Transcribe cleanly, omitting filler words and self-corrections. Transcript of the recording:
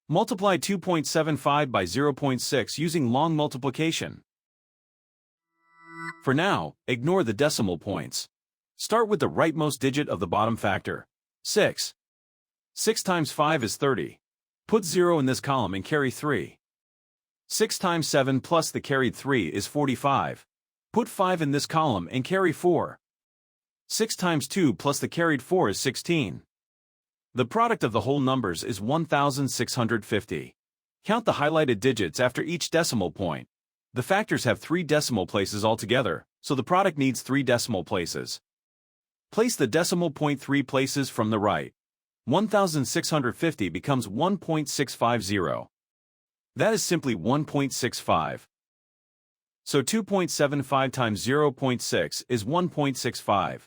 Multiply 2.75 by 0.6 using long multiplication. For now, ignore the decimal points. Start with the rightmost digit of the bottom factor, 6. 6 times 5 is 30. Put 0 in this column and carry 3. 6 times 7 plus the carried 3 is 45. Put 5 in this column and carry 4. 6 times 2 plus the carried 4 is 16. The product of the whole numbers is 1,650. Count the highlighted digits after each decimal point. The factors have 3 decimal places altogether, so the product needs 3 decimal places. Place the decimal point 3 places from the right. 1,650 becomes 1.650. That is simply 1.65. So 2.75 times 0.6 is 1.65.